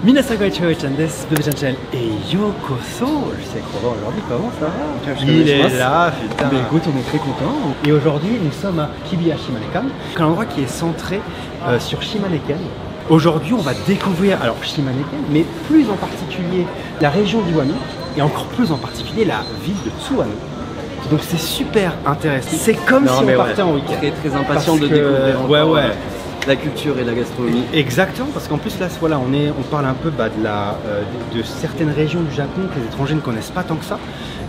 Minasan konnichiwa-chan desu, Bebe-chan channel et yokoso. Je sais quoi aujourd'hui, comment ça va? Il est là, putain. Mais écoute, on est très content. Et aujourd'hui, nous sommes à Hibiya Shimanekan, un endroit qui est centré sur Shimaneken. Aujourd'hui, on va découvrir alors Shimaneken, mais plus en particulier la région d'Iwami et encore plus en particulier la ville de Tsuwano. Donc c'est super intéressant. C'est comme si on partait en week-end. Très impatient de découvrir encore, la culture et la gastronomie. Exactement, parce qu'en plus là, voilà, on parle un peu de certaines régions du Japon que les étrangers ne connaissent pas tant que ça,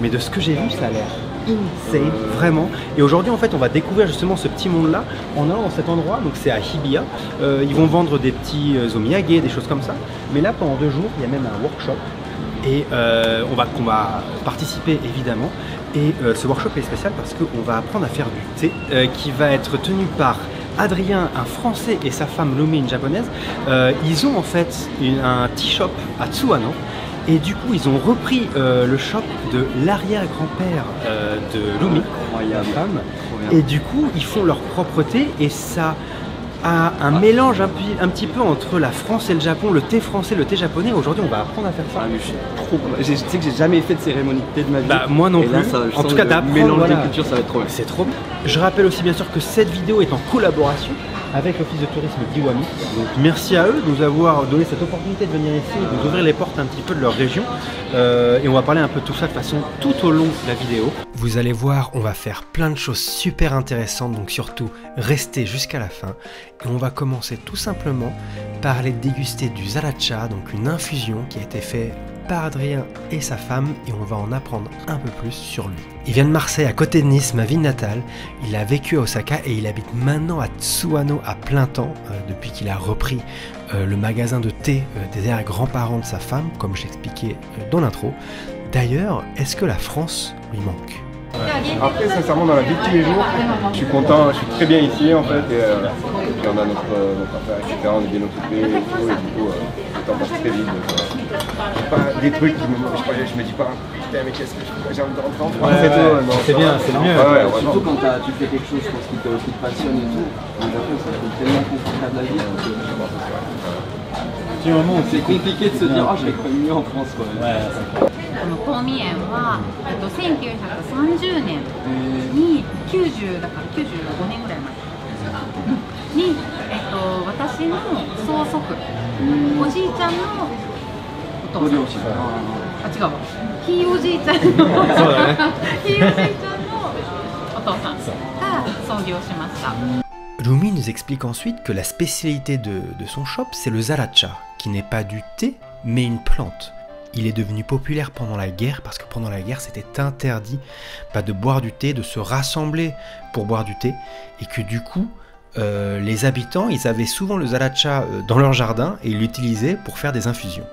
mais de ce que j'ai vu, ça a l'air insane, vraiment. Et aujourd'hui, en fait, on va découvrir justement ce petit monde-là en allant dans cet endroit. Donc c'est à Hibiya. Ils vont vendre des petits omiyage, des choses comme ça. Mais là, pendant 2 jours, il y a même un workshop et on va participer évidemment. Et ce workshop est spécial parce qu'on va apprendre à faire du thé qui va être tenu par Adrien, un Français, et sa femme Lumi, une Japonaise. Ils ont en fait un tea shop à Tsuwano. Et du coup, ils ont repris le shop de l'arrière-grand-père de Lumi, la femme. Et du coup, ils font leur propre thé et ça a un mélange un petit peu entre la France et le Japon, le thé français, le thé japonais. Aujourd'hui, on va apprendre à faire ça. Je sais que j'ai jamais fait de cérémonie de thé de ma vie. Bah, moi non plus. Là, en tout cas, d'apprendre mélange des cultures, ça va être trop bien. C'est trop bien. Je rappelle aussi bien sûr que cette vidéo est en collaboration avec l'office de tourisme d'Iwami. Donc merci à eux de nous avoir donné cette opportunité de venir ici, de nous ouvrir les portes un petit peu de leur région. Et on va parler un peu de tout ça de façon tout au long de la vidéo. Vous allez voir, on va faire plein de choses super intéressantes, donc surtout restez jusqu'à la fin. Et on va commencer tout simplement par aller déguster du zaracha, donc une infusion qui a été faite par Adrien et sa femme, et on va en apprendre un peu plus sur lui. Il vient de Marseille, à côté de Nice, ma ville natale. Il a vécu à Osaka et il habite maintenant à Tsuwano à plein temps, depuis qu'il a repris le magasin de thé des arrière-grands-parents de sa femme, comme j'expliquais dans l'intro. D'ailleurs, est-ce que la France lui manque? Après, sincèrement, dans la vie de tous les jours, je suis content, je suis très bien ici en fait, et puis on a notre affaire, etc. On est bien occupé et tout, et du coup, le temps passe très vite. Pas des trucs qui je me dis pas, putain, mais qu'est-ce que j'ai envie de rentrer en France, c'est bien, c'est le mieux. Surtout quand tu fais quelque chose qui te passionne et tout, au Japon, ça fait tellement confortable la vie. C'est compliqué de se dire, oh, j'avais pas mieux en France, quoi.この香味園は1930年に90だから95年ぐらい前に私の曽祖父、おじいちゃんのお父さん、あ違うわ、ひいおじいちゃんのひいおじいちゃんのお父さんが創業しました。Lumi nous explique ensuite que la spécialité de son shop, c'est le zaracha, qui n'est pas du thé, mais une plante. Il est devenu populaire pendant la guerre, parce que pendant la guerre, c'était interdit de boire du thé, de se rassembler pour boire du thé, et que du coup, les habitants, ils avaient souvent le zaracha dans leur jardin, et ils l'utilisaient pour faire des infusions.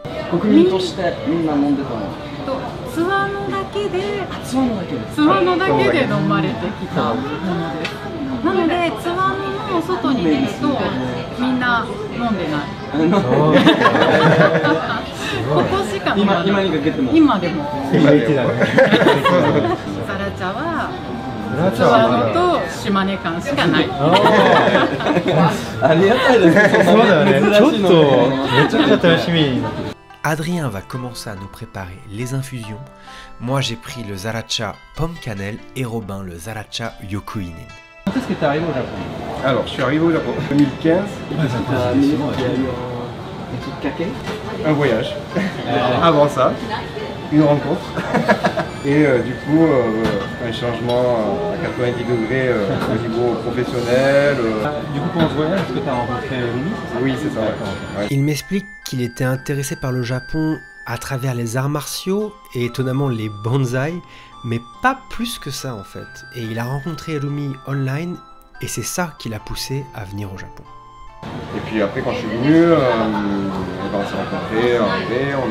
Adrien va commencer à nous préparer les infusions. Moi j'ai pris le zaracha pomme cannelle et Robin le zaracha yokuinen. Quand est-ce que tu es arrivé au Japon? Alors je suis arrivé au Japon en 2015. Un voyage. Avant ça, une rencontre. Et du coup, un changement à 90 degrés au niveau professionnel. Du coup, pendant ce voyage, est-ce que tu as rencontré Lumi? Oui, c'est ça. Ouais. Il m'explique qu'il était intéressé par le Japon à travers les arts martiaux et étonnamment les bonsaï, mais pas plus que ça en fait. Et il a rencontré Lumi online et c'est ça qui l'a poussé à venir au Japon. Et puis après, quand je suis venu, on s'est rencontrés, on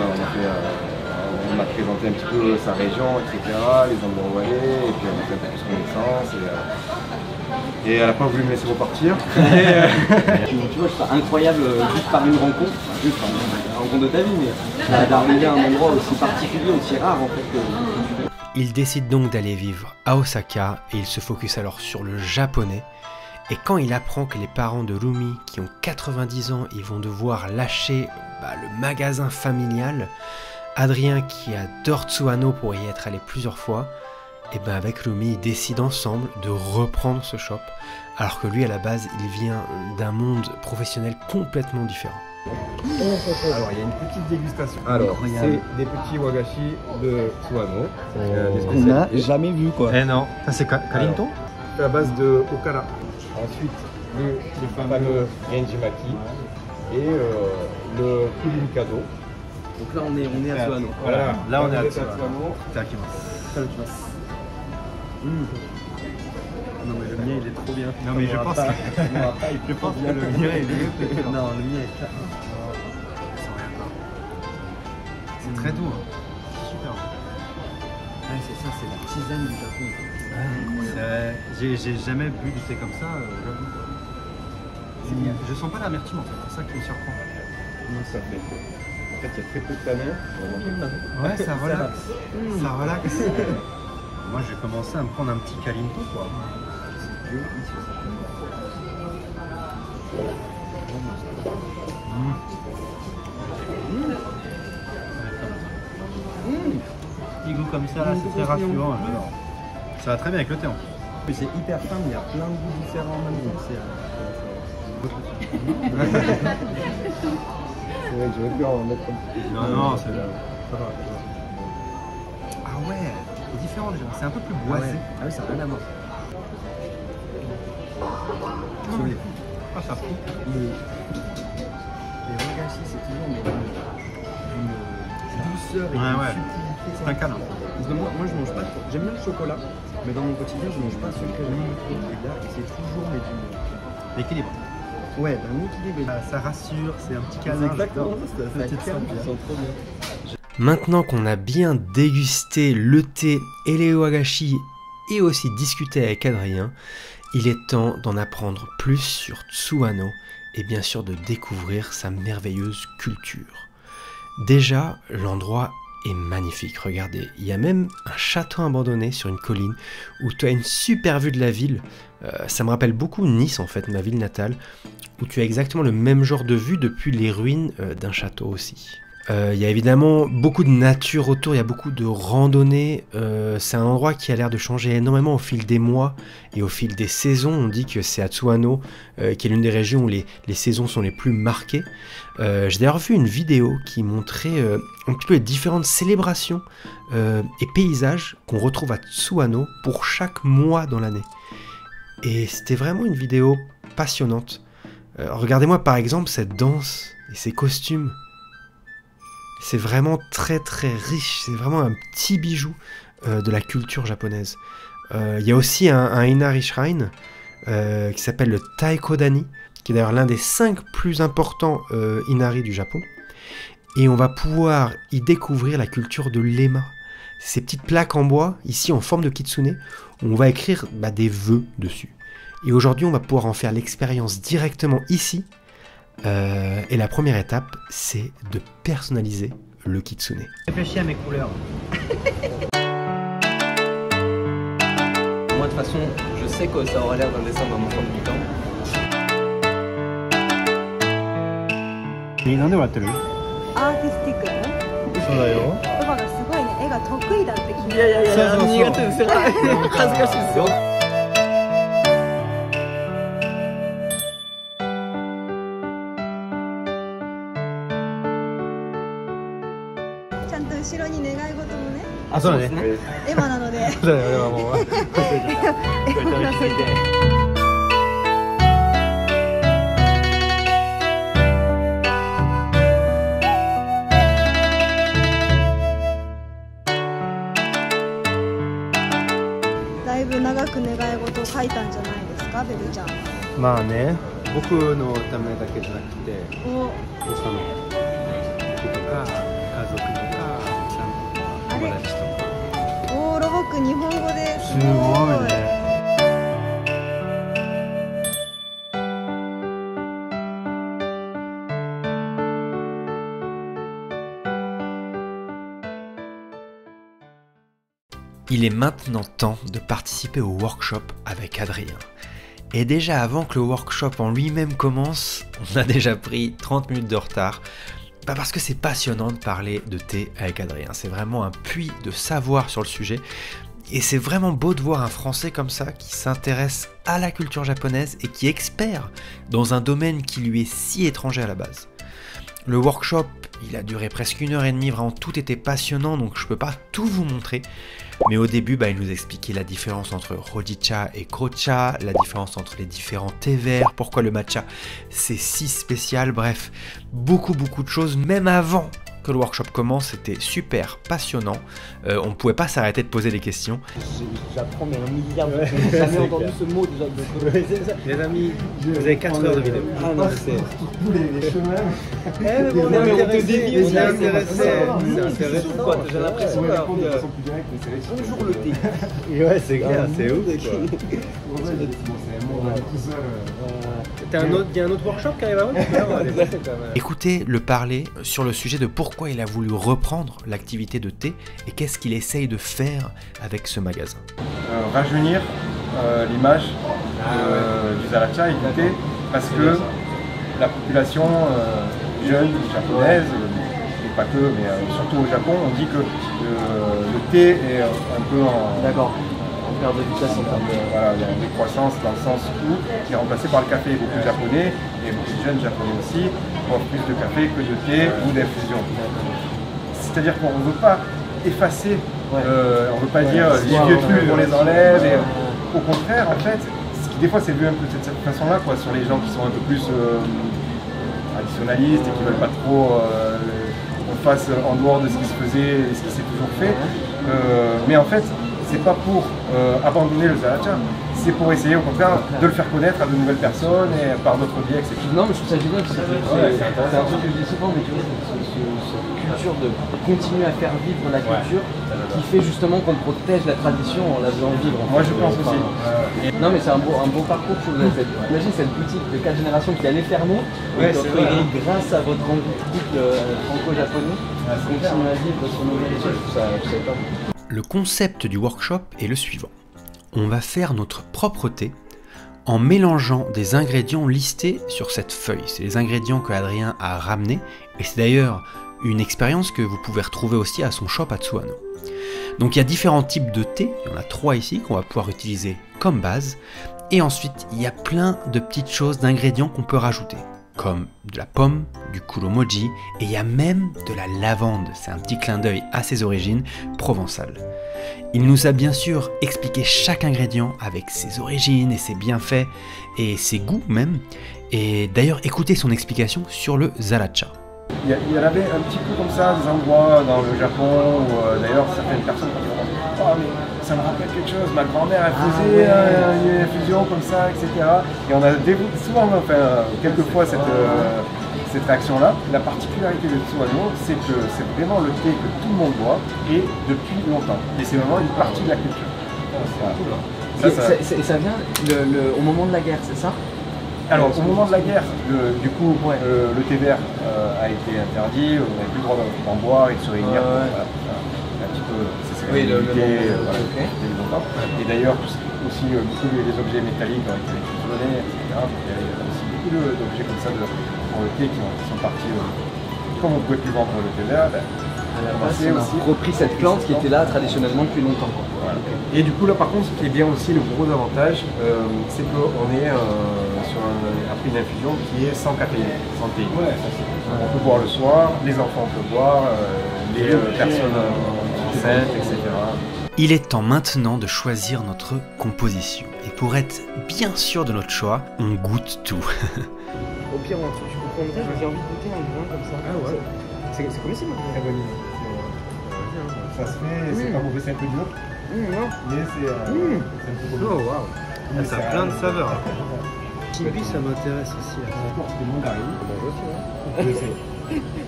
m'a présenté un petit peu sa région, etc., les endroits où aller, et puis on a fait un peu plus connaissance. Et elle n'a pas voulu me laisser repartir. Tu vois, c'est incroyable juste par une rencontre, juste par une rencontre de ta vie, mais d'arriver à un endroit aussi particulier, aussi rare en fait que... Il décide donc d'aller vivre à Osaka et il se focus alors sur le japonais. Et quand il apprend que les parents de Rumi, qui ont 90 ans, ils vont devoir lâcher le magasin familial, Adrien, qui adore Tsuano pour y être allé plusieurs fois, et avec Rumi, ils décident ensemble de reprendre ce shop, alors que lui, à la base, il vient d'un monde professionnel complètement différent. Alors, il y a une petite dégustation. Alors, c'est des petits wagashi de Tsuano. On n'a jamais vu quoi. Eh non, ça c'est Karinto. C'est à base de okara. Ensuite, le fameux Genjimaki et le Kulinkado. Donc là on est à Tsuano. Voilà, là on est à Tsuano. Non mais le mien il est trop bien. Non mais je pense que le mien est mieux. Non le mien est C'est très doux. super. Ouais, c'est ça, c'est la tisane du Japon. J'ai jamais bu du thé comme ça. Je sens pas l'amertume en fait, c'est ça qui me surprend. Non, ça fait. En fait, il y a très peu de tanins. Ouais, ça relaxe. Ça relaxe. Moi, je vais commencer à me prendre un petit Kalinto, quoi. Petit goût comme ça, c'est très rassurant. Ça va très bien avec le thé en plus. C'est hyper fin, mais il y a plein de goûts différents en même temps. C'est vrai que j'aurais pu en mettre un petit peu. Non, c'est là. Ah ouais, c'est différent déjà. C'est un peu plus boisé. Ah oui, ça n'a rien à voir. Ah, ça fout. Les wagashi, c'est toujours une douceur et une subtilité. C'est un câlin. Parce que moi, je mange pas trop. J'aime bien le chocolat, mais dans mon quotidien, je mange pas sucré, j'aime pas trop. Et là, c'est toujours L'équilibre. Ouais, d'un équilibre. Ça rassure, c'est un petit C'est câlin. exactement ça, ça calme, ils sont trop bien. Maintenant qu'on a bien dégusté le thé et les wagashi et aussi discuté avec Adrien, il est temps d'en apprendre plus sur Tsuano et bien sûr de découvrir sa merveilleuse culture. Déjà, l'endroit est magnifique, regardez, il y a même un château abandonné sur une colline où tu as une super vue de la ville. Ça me rappelle beaucoup Nice en fait, ma ville natale, où tu as exactement le même genre de vue depuis les ruines d'un château aussi. Il y a évidemment beaucoup de nature autour, il y a beaucoup de randonnées, c'est un endroit qui a l'air de changer énormément au fil des mois et au fil des saisons. On dit que c'est à Tsuano, qui est l'une des régions où les saisons sont les plus marquées. J'ai d'ailleurs vu une vidéo qui montrait un petit peu les différentes célébrations et paysages qu'on retrouve à Tsuano pour chaque mois dans l'année. Et c'était vraiment une vidéo passionnante. Regardez-moi par exemple cette danse et ces costumes. C'est vraiment très très riche, c'est vraiment un petit bijou de la culture japonaise. Il y a aussi un Inari Shrine qui s'appelle le Taikodani, qui est d'ailleurs l'un des 5 plus importants Inari du Japon. Et on va pouvoir y découvrir la culture de l'ema. Ces petites plaques en bois, ici en forme de kitsune, où on va écrire des vœux dessus. Et aujourd'hui, on va pouvoir en faire l'expérience directement ici. Et la première étape, c'est de personnaliser le kitsune. Réfléchis à mes couleurs. Moi, de toute façon, je sais que ça aura l'air d'un dessin d'un enfant de 8 ans. なんで笑ってる？アーティスティックだね。そうだよ。パパがすごいね、絵が得意だって聞いて。いや、苦手ですよ。恥ずかしいですよ。ちゃんと後ろに願い事もね、あ、そうだね。エマなので。そうだよ、俺はもう。エマなので。だいぶ長く願い事を書いたんじゃないですか、ベルちゃん。まあね、僕のためだけじゃなくて、お、その僕とか家族とか友達とか。おー、ロボック日本語ですすごいね。Il est maintenant temps de participer au workshop avec Adrien. Et déjà avant que le workshop en lui-même commence, on a déjà pris 30 minutes de retard. Pas parce que c'est passionnant de parler de thé avec Adrien, c'est vraiment un puits de savoir sur le sujet. Et c'est vraiment beau de voir un Français comme ça qui s'intéresse à la culture japonaise et qui est expert dans un domaine qui lui est si étranger à la base. Le workshop, il a duré presque 1h30, vraiment tout était passionnant, donc je peux pas tout vous montrer. Mais au début, il nous expliquait la différence entre Hojicha et Kocha, la différence entre les différents thés verts, pourquoi le matcha c'est si spécial, bref, beaucoup de choses, même avant que le workshop commence, c'était super passionnant, on ne pouvait pas s'arrêter de poser des questions. J'apprends mais un milliard de choses, j'ai jamais entendu ce mot déjà. Les amis, vous avez 4 heures de vidéo. Ah non, c'est... Tous les chemins. Non mais on te dévie aussi, c'est intéressant. c'est intéressant quoi, j'ai l'impression d'avoir de façon plus directe, mais c'est vrai. bonjour le thé. Ouais, c'est clair, c'est ouf. C'est un monde tout seul. Il y a un autre workshop qui arrive avant. Écoutez le parler sur le sujet de pourquoi il a voulu reprendre l'activité de thé et qu'est-ce qu'il essaye de faire avec ce magasin. Rajeunir l'image du Zaracha et du thé parce que la population jeune japonaise, et pas que, mais surtout au Japon, on dit que le thé est un peu en... D'accord. En perte de vitesse en termes de... Voilà, il y a une décroissance dans le sens où qui est remplacé par le café. Beaucoup de japonais et beaucoup de jeunes japonais aussi boivent plus de café que de thé ou d'infusion. C'est-à-dire qu'on ne veut pas effacer, on ne veut pas dire les vieux trucs, on les enlève. Et, au contraire, en fait, ce qui des fois c'est vu un peu de cette façon-là, quoi, sur les gens qui sont un peu plus traditionnalistes et qui ne veulent pas trop qu'on fasse en dehors de ce qui se faisait et ce qui s'est toujours fait. Mais en fait, c'est pas pour abandonner le Zaracha, c'est pour essayer au contraire de le faire connaître à de nouvelles personnes et par d'autres biais, etc. Non mais je trouve ça génial, c'est un truc que je dis souvent, mais tu vois, cette culture de continuer à faire vivre la culture qui fait justement qu'on protège la tradition en la faisant vivre. Moi je pense aussi. Non mais c'est un beau parcours, je trouve. Imagine cette boutique de 4 générations qui allait fermer, et grâce à votre couple franco-japonais, continue à vivre son nourriture, je trouve ça top. Le concept du workshop est le suivant. On va faire notre propre thé en mélangeant des ingrédients listés sur cette feuille. C'est les ingrédients que Adrien a ramenés et c'est d'ailleurs une expérience que vous pouvez retrouver aussi à son shop à Tsuano. Donc il y a différents types de thé, il y en a 3 ici qu'on va pouvoir utiliser comme base et ensuite il y a plein de petites choses, d'ingrédients qu'on peut rajouter comme de la pomme, du kuromoji et il y a même de la lavande. C'est un petit clin d'œil à ses origines provençales. Il nous a bien sûr expliqué chaque ingrédient avec ses origines et ses bienfaits et ses goûts même. Et d'ailleurs, écoutez son explication sur le Zaracha. Il y en avait un petit peu comme ça, des endroits dans le Japon où d'ailleurs certaines personnes disaient « Oh mais ça me rappelle quelque chose, ma grand-mère elle faisait une infusion comme ça, etc. » Et on a souvent, enfin quelquefois cette réaction-là. La particularité de Tsuano, c'est que c'est vraiment le thé que tout le monde boit et depuis longtemps. Et c'est vraiment une partie de la culture. Et ça vient au moment de la guerre, c'est ça? Alors au moment de la guerre, du coup, le thé vert a été interdit, on n'avait plus le droit d'en boire et de se réunir. Voilà. Un petit peu, c'est longtemps. Et d'ailleurs, aussi beaucoup des objets métalliques ont été réquisitionnés, etc. Donc, il y a aussi beaucoup d'objets comme ça pour le thé qui sont partis. Comme on ne pouvait plus vendre le thé vert, on a repris cette plante qui était là traditionnellement depuis longtemps. Voilà. Et du coup là par contre, ce qui est bien aussi, le gros avantage, c'est qu'on est après une infusion qui est sans caféine, sans thé. On peut boire le soir, les enfants peuvent boire, les personnes enceintes, etc. Il est temps maintenant de choisir notre composition. Et pour être bien sûr de notre choix, on goûte tout. Au pire, tu comprendrais, j'ai envie de goûter un grain comme ça. Ah ouais. C'est comestible. Ça se fait, c'est pas mauvais, c'est un peu dur. Non. Mais c'est un peu beau. Oh waouh. Ça a plein de saveurs. Kiwi, ça m'intéresse aussi. C'est le mandarin. Je sais.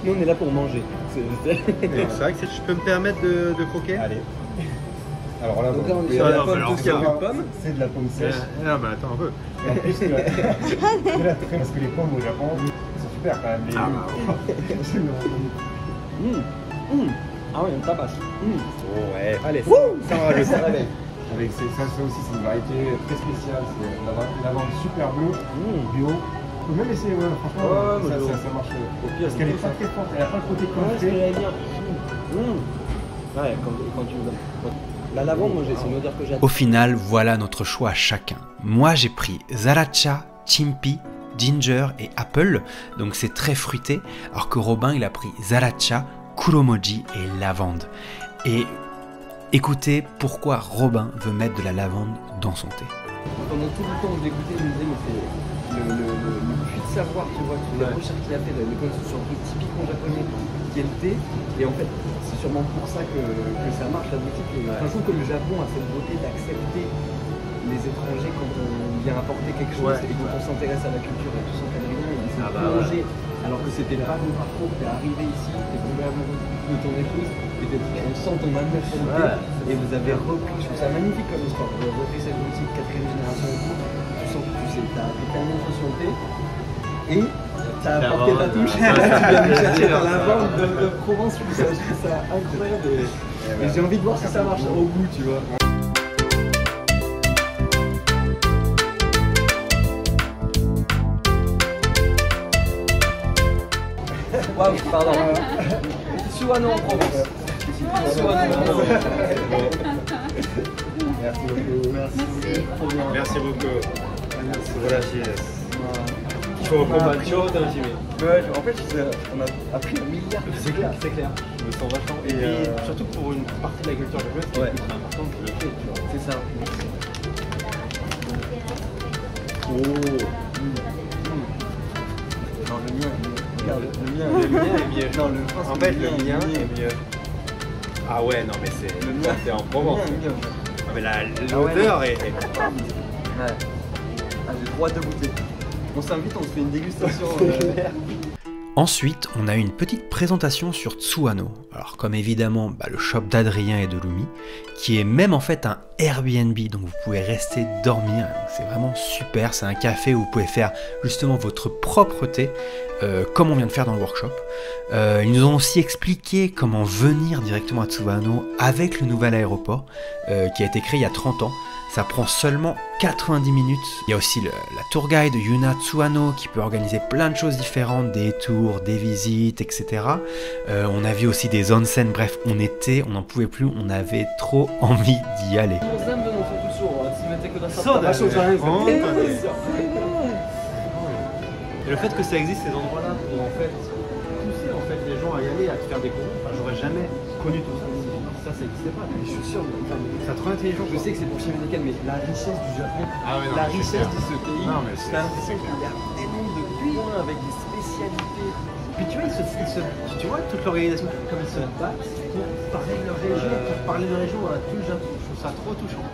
Nous on est là pour manger. C'est vrai que je peux me permettre de croquer. Allez. Alors là, donc là, on est sur la pomme, tout ce qu'il y a de pomme. C'est de la pomme sèche. Non mais attends un peu. Et en plus, parce que les pommes au Japon, c'est super quand même. Ah oui, on tabasse. Oh ouais. Allez, ça rajoute. Avec ça aussi, c'est une variété très spéciale. C'est la lavande super bleue, bio. Faut même essayer, ouais, franchement, ça marche. Parce qu'elle est pas très forte, elle n'a pas le côté campé. Ouais, quand tu la lavande, moi c'est une odeur que j'adore. Au final, voilà notre choix à chacun. Moi j'ai pris Zaracha, Chimpi, Ginger et Apple, donc c'est très fruité, alors que Robin il a pris Zaracha, Kuromoji et lavande. Et écoutez pourquoi Robin veut mettre de la lavande dans son thé. Pendant tout le temps où je l'écoutais, je me disais, mais c'est le puits de savoir, tu vois, toutes les recherches qu'il a fait, les connaissances sur un truc typiquement japonais, qui est le thé. Et en fait, c'est sûrement pour ça que ça marche la boutique. Et je trouve que le Japon a cette beauté d'accepter les étrangers quand on vient apporter quelque chose et quand on s'intéresse à la culture et tout son quadrillon, il s'est plongé. Alors que c'était pas ton parcours, t'es arrivé ici, t'es tombé amoureux de ton épouse, et on sent ton amour pour le thé, et vous avez repris, je trouve ça magnifique comme histoire, vous avez repris cette boutique 4e génération et tout, tu sens que tu sais, t'as appris tellement de choses sur le thé, et t'as apporté ta touche, tu viens de chercher dans la vente de Provence, je trouve ça incroyable, et j'ai envie de voir si ça marche au bout, tu vois. Waouh, pardon. Suwano en Provence. Suwano en Provence. Merci beaucoup. Merci beaucoup. Voilà, Il faut reprendre ma chose, ouais, en fait, on a appris un milliard. C'est clair. Je me sens vachement. Et puis, surtout pour une partie de la culture japonaise, c'est important de le faire, tu vois. C'est ça. Non, le mien. Regarde, le mien est mieux. Non, En fait, le mien est mieux. Ah ouais, non, mais c'est en Provence. Ah, mais l'odeur est. Ouais. Ah, j'ai droit de goûter. On s'invite, on se fait une dégustation. Ensuite, on a eu une petite présentation sur Tsuwano. Alors comme évidemment le shop d'Adrien et de Lumi, qui est même en fait un Airbnb, donc vous pouvez rester dormir, c'est vraiment super, c'est un café où vous pouvez faire justement votre propre thé, comme on vient de faire dans le workshop. Ils nous ont aussi expliqué comment venir directement à Tsuwano avec le nouvel aéroport, qui a été créé il y a 30 ans. Ça prend seulement 90 minutes. Il y a aussi la tour guide Yuna Tsuwano qui peut organiser plein de choses différentes, des tours, des visites, etc. On a vu aussi des onsen, bref, on n'en pouvait plus, on avait trop envie d'y aller. Et le fait que ça existe, ces endroits-là, pour en fait pousser les gens à y aller, à te faire découvrir, j'aurais jamais connu tout ça. Ça n'existait pas. Mais je suis sûr, c'est trop intelligent. je sais que c'est pour chien médical, mais la richesse du Japon, la richesse de ce pays, t'as l'impression qu'il y a tellement de points avec des spécialités. Puis tu vois, tu vois toute l'organisation, comme ils se battent pour parler de leur région, pour parler de région à tout le Japon. Je trouve ça trop touchant.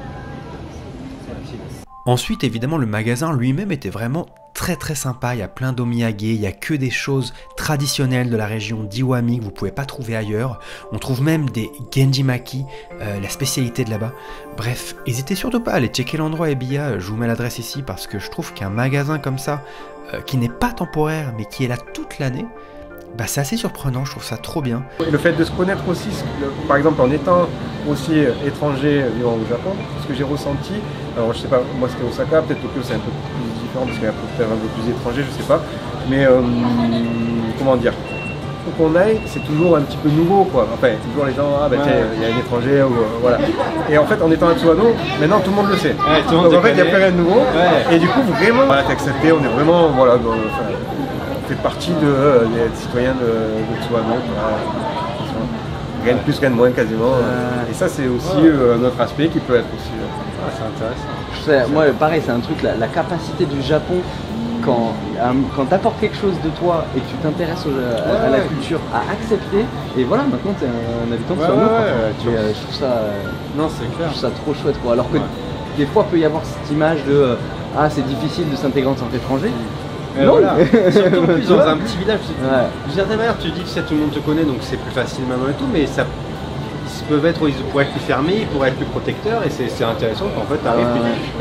Ensuite, évidemment, le magasin lui-même était vraiment très sympa. Il y a plein d'omiyage, il n'y a que des choses traditionnelles de la région d'Iwami que vous ne pouvez pas trouver ailleurs. On trouve même des genjimaki, la spécialité de là-bas. Bref, n'hésitez surtout pas à aller checker l'endroit Ebiya. Je vous mets l'adresse ici parce que je trouve qu'un magasin comme ça, qui n'est pas temporaire mais qui est là toute l'année, c'est assez surprenant, je trouve ça trop bien. Le fait de se connaître aussi, par exemple en étant aussi étranger vivant au Japon, ce que j'ai ressenti, alors je sais pas, moi c'était Osaka, peut-être Tokyo c'est un peu plus différent parce qu'il y a peut-être un peu plus d'étrangers, je sais pas, mais comment dire, où qu'on aille, c'est toujours un petit peu nouveau quoi, enfin toujours les gens, tiens, il y a un étranger, ou, voilà. Et en fait en étant à Tsuwano, maintenant tout le monde le sait, donc en fait il n'y a plus rien de nouveau, et du coup vraiment, t'es accepté, on est vraiment, voilà, fait partie des citoyens de Tsuwano, rien de plus, rien de moins quasiment. Et ça c'est aussi un autre aspect qui peut être aussi c'est intéressant. Moi pareil, c'est un truc, la capacité du Japon quand t'apportes quelque chose de toi et que tu t'intéresses à la culture, à accepter, et voilà, maintenant t'es un habitant de Tsuwano. Je trouve ça, je trouve ça trop chouette quoi. Alors que des fois peut y avoir cette image de c'est difficile de s'intégrer en tant qu'étranger. Voilà. Surtout plus dans un petit village. D'une certaine manière, tu te dis que tout le monde te connaît, donc c'est plus facile maintenant et tout, mais ça, ils pourraient être plus fermés, ils pourraient être plus protecteurs, et c'est intéressant qu'en fait tu arrives,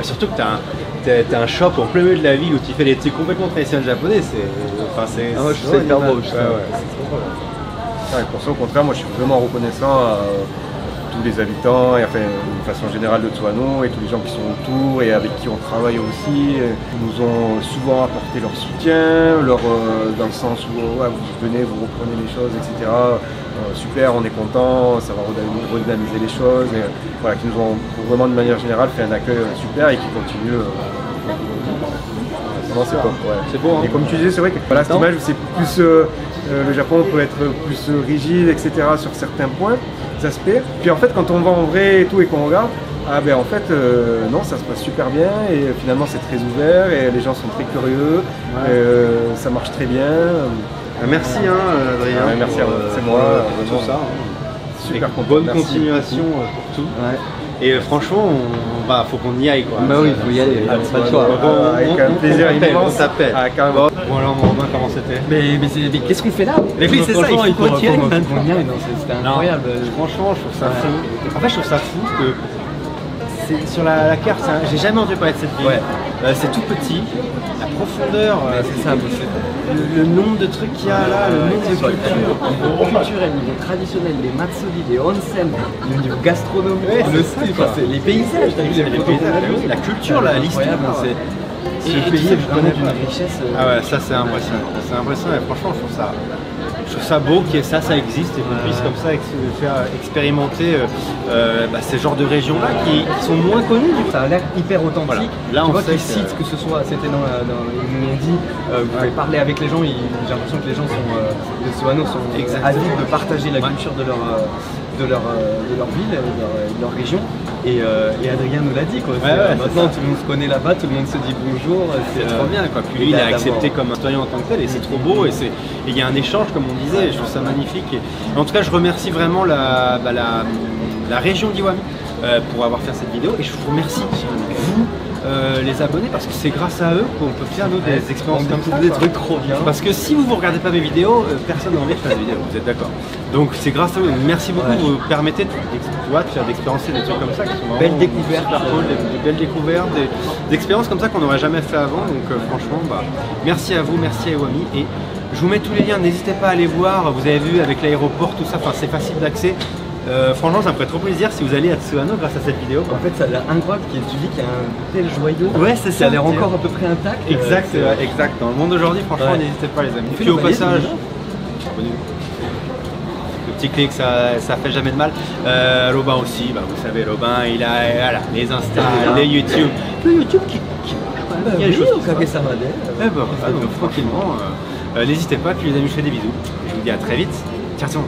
surtout que t'as un shop en plein milieu de la ville où tu fais des trucs complètement traditionnels japonais, c'est je trouve ça hyper beau. Pour ça, au contraire, moi je suis vraiment reconnaissant à tous les habitants, et enfin de façon générale de Tsuano, et tous les gens qui sont autour et avec qui on travaille aussi, nous ont souvent apporté leur soutien, dans le sens où ouais, vous venez, vous reprenez les choses, etc. Super, on est content, ça va redynamiser les choses, et voilà, qui nous ont vraiment de manière générale fait un accueil super et qui continue. C'est bon, ouais. C'est beau, hein. Et comme tu disais, c'est vrai que voilà, cette image où c'est plus le Japon peut être plus rigide, etc. sur certains points, des aspects. Puis en fait, quand on va en vrai et tout et qu'on regarde, ah ben en fait non, ça se passe super bien et finalement c'est très ouvert et les gens sont très curieux, ça marche très bien. Merci Adrien. Ouais, merci à vous, c'est moi. Tout ça. Super content. Bonne Merci. continuation pour tout. Ouais. Et franchement, faut qu'on y aille quoi. Bah oui, il faut y aller, il n'y a pas le choix. Avec un plaisir immense. On t'appelle. Ah, carrément. Bon alors mon Romain, comment c'était? Mais qu'est-ce qu'on fait là? Mais oui, c'est ça, il faut qu'on y aille maintenant. C'était incroyable. Franchement, je trouve ça fou. En fait, je trouve ça fou que sur la carte, j'ai jamais entendu parler de cette ville. C'est tout petit, la profondeur, c'est ça. le nombre de trucs qu'il y a là, le nombre de cultures. Niveau culturel, niveau traditionnel, les matsuri, les onsen, le niveau gastronomique, le style, les paysages, t'as vu les paysages, la culture, l'histoire. Ce pays est vraiment d'une richesse. Ah ouais, ça c'est impressionnant. C'est impressionnant et franchement, je trouve ça beau qu'il y ait ça existe et qu'on puisse comme ça faire expérimenter ces genres de régions-là qui sont moins connues. Ça a l'air hyper authentique. Voilà. Là, tu on vois sait qu'ils citent que ce soit, c'était ils nous ont dit, vous pouvez parler avec les gens, j'ai l'impression que les gens de Tsuano sont avides de partager la culture de leur ville, de leur région. Et Adrien nous l'a dit quoi. Maintenant tout le monde se connaît là-bas, tout le monde se dit bonjour. C'est trop bien quoi. Puis lui il est accepté comme un citoyen en tant que tel et c'est trop beau et il y a un échange comme on disait, et je trouve ça magnifique. Et en tout cas je remercie vraiment la région d'Iwami pour avoir fait cette vidéo et je vous remercie vous les abonnés parce que c'est grâce à eux qu'on peut faire nous des expériences comme ça. Des trucs trop bien. Parce que si vous regardez pas mes vidéos, personne n'a envie de faire des vidéos, vous êtes d'accord? Donc c'est grâce à eux, merci beaucoup, vous permettez de faire d'expérimenter des trucs comme ça qui sont vraiment belles découvertes, super cool, des belles découvertes, des expériences comme ça qu'on n'aurait jamais fait avant. Donc franchement, merci à vous, merci à Iwami et je vous mets tous les liens, n'hésitez pas à aller voir, vous avez vu avec l'aéroport, tout ça, c'est facile d'accès. Franchement, ça me ferait trop plaisir si vous allez à Tsuano grâce à cette vidéo. En fait, ça a l'air incroyable, tu dis qu'il y a un tel joyau. Ouais, c'est ça. Ça a l'air encore à peu près intact. Exact, exact. Dans le monde d'aujourd'hui, franchement, n'hésitez pas les amis. Puis au passage, le petit clic, ça fait jamais de mal. Robin aussi, vous savez, Robin, il a les Insta, les YouTube. Le YouTube qui marche pas. Il y a des choses qui ça va donc tranquillement, n'hésitez pas. Puis les amis, je fais des bisous. Je vous dis à très vite. Ciao.